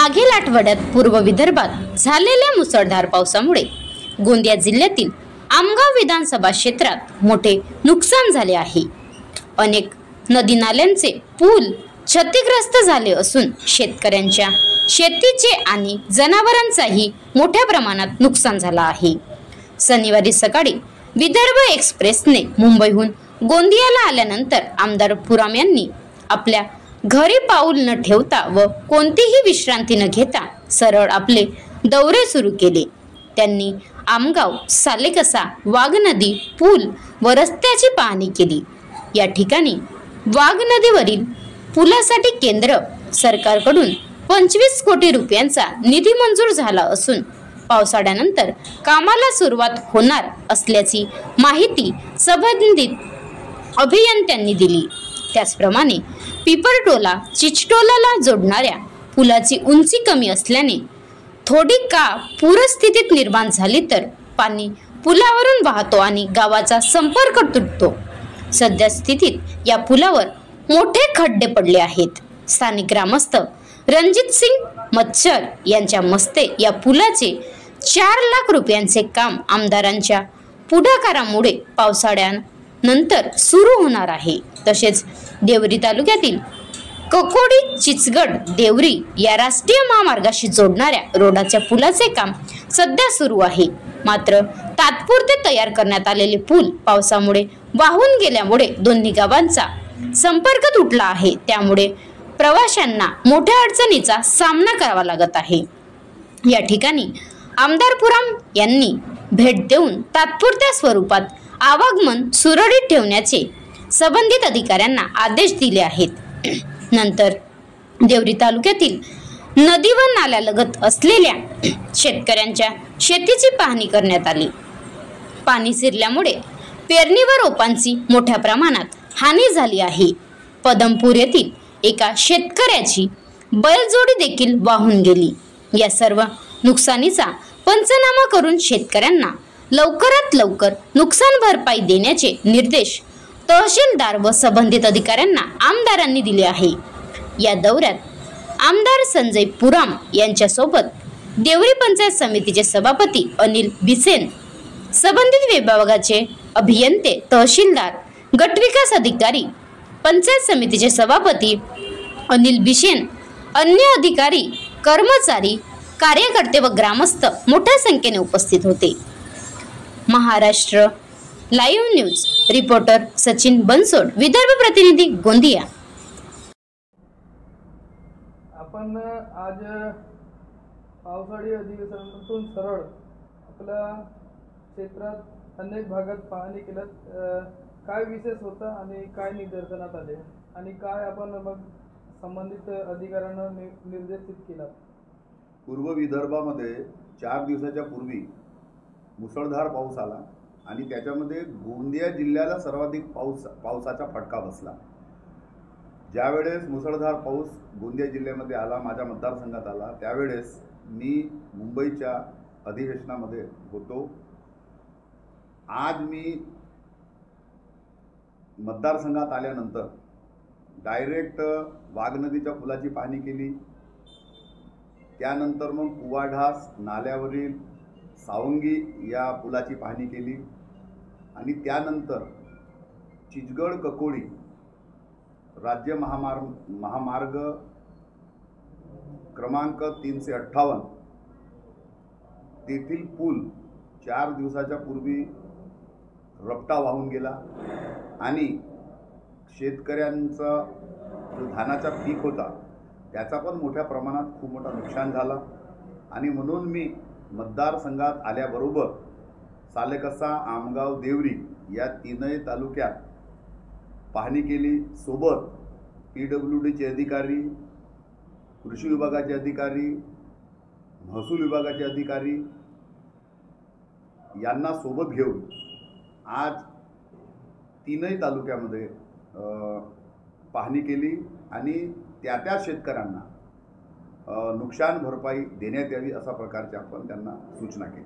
मागील आठवड्यात पूर्व विदर्भात झालेल्या मुसळधार पावसामुळे गोंदिया जिल्ह्यातील आमगाव विधानसभा क्षेत्रात मोठे नुकसान झाले आहे। अनेक नदी नाल्यांचे पूल क्षतिग्रस्त झाले असून शेतकऱ्यांच्या शेतीचे आणि जनावरांचाही मोठ्या प्रमाणात नुकसान झाले आहे। शनिवारी सकाळी विदर्भ एक्सप्रेसने मुंबईहून गोंदियाला आल्यानंतर आमदार पुराम यांनी आपल्या घरी पाऊल न ठेवता व कोणतीही विश्रांती न घेता सरळ आपले दौरे सुरू केले। त्यांनी आमगाव, सालेकसा, वाघनदी पूल व रस्त्याची पाहणी केली। या ठिकाणी वाघनदीवरील पुलासाठी केंद्र सरकारकडून 25 कोटी रुपयांचा निधी मंजूर झाला असून पावसाळ्यानंतर कामाला सुरुवात होणार असल्याची माहिती संबंधित अभियंत्यांनी दिली। त्याचप्रमाणे पिपरटोला चिचटोलाला जोडणाऱ्या पुलाची उंची कमी असल्याने थोडी का पूरस्थितीत निर्माण झाली तर पाणी पुलावरून वाहतो आणि गावाचा संपर्क तुटतो। सध्या स्थितीत या पुलावर मोठे खड्डे पडले आहेत। स्थानिक ग्रामस्थ रणजित सिंग मच्छर यांच्या मस्ते या पुलाचे 4 लाख रुपयांचे काम आमदारांच्या पुढाकारामुळे पावसाळ्यानंतर सुरू होणार आहे। तसेच देवरी तालुक्यातील ककोडी चिचगड देवरी या राष्ट्रीय महामार्गाशी जोडणाऱ्या रोडाच्या पुलाचे काम सध्या सुरू आहे। मात्र तात्पुरते तयार करण्यात आलेले पूल पावसामुळे वाहून गेल्यामुळे दोन्ही गावांचा संपर्क तुटला आहे। त्यामुळे प्रवाशांना मोठ्या अडचणीचा सामना करावा लागत आहे। या ठिकाणी आमदार पुराम यांनी भेट देऊन तात्पुरत्या स्वरूपात आवागमन सुरळीत ठेवण्याचे संबंधित अधिकाऱ्यांना आदेश दिले आहेत। नंतर देवरी तालुक्यातील नदी व नाल्यालगत असलेल्या शेतकऱ्यांच्या शेतीची पाहणी करण्यात आली। पाणी शिरल्यामुळे पेरणी व रोपांची मोठ्या प्रमाणात हानी झाली आहे। पदमपूर येथील एका शेतकऱ्याची बैलजोडी देखील वाहून गेली। या सर्व नुकसानीचा पंचनामा करून शेतकऱ्यांना लवकरात लवकर नुकसान भरपाई देण्याचे निर्देश तहसीलदार व संबंधित अधिकाऱ्यांना आमदारांनी दिले आहे। या दौऱ्यात आमदार संजय पुराम यांच्यासोबत देवरी पंचायत समितीचे सभापती अनिल बिसेन, संबंधित विभागाचे अभियंते, तहसीलदार, गटविकास अधिकारी, पंचायत समितीचे सभापती अनिल बिसेन, अन्य अधिकारी, कर्मचारी, कार्यकर्ते व ग्रामस्थ मोठ्या संख्येने उपस्थित होते। Maharashtra live news reporter Sachin Bansod, Vidarbha प्रतिनिधी, गोंदिया। आपण आज पावसाळी अधिवेशनातून सरळ आपल्या क्षेत्रात अनेक भागात पाहणी केल्यात। काय विशेष होता आणि काय निदर्शनात आले आणि काय आपण मग संबंधित अधिकाऱ्यांना निर्देशित केला? पूर्व विदर्भामध्ये 4 दिवसाच्या पूर्वी मुसळधार पाऊस आला आणि त्याच्यामध्ये गोंदिया जिल्ह्याला सर्वाधिक पावसाचा फटका बसला। ज्यावेळेस मुसळधार पाऊस गोंदिया जिल्ह्यामध्ये आला, माझ्या मतदारसंघात आला, त्यावेळेस मी मुंबईच्या अधिवेशनामध्ये होतो। आज मी मतदारसंघात आल्यानंतर डायरेक्ट वाघनदीच्या पुलाची पाहणी केली। त्यानंतर मग कुवाढास नाल्यावरील सावंगी या पुलाची पाहणी केली आणि त्यानंतर चिचगड ककोडी राज्य महामार्ग क्रमांक 358 तेथील पूल 4 दिवसाच्या पूर्वी रपटा वाहून गेला आणि शेतकऱ्यांचा जो धानाचा पीक होता त्याचा पण मोठ्या प्रमाणात खूप मोठा नुकसान झाला आणि म्हणून मी मतदारसंघात आल्याबरोबर सालेकसा, आमगाव, देवरी या 3ही तालुक्यात पाहणी केली। सोबत PWDचे अधिकारी, कृषी विभागाचे अधिकारी, महसूल विभागाचे अधिकारी यांना सोबत घेऊन आज 3ही तालुक्यामध्ये पाहणी केली आणि त्या शेतकऱ्यांना नुकसान भरपाई देण्यात यावी अशा प्रकारची आपण त्यांना सूचना केली।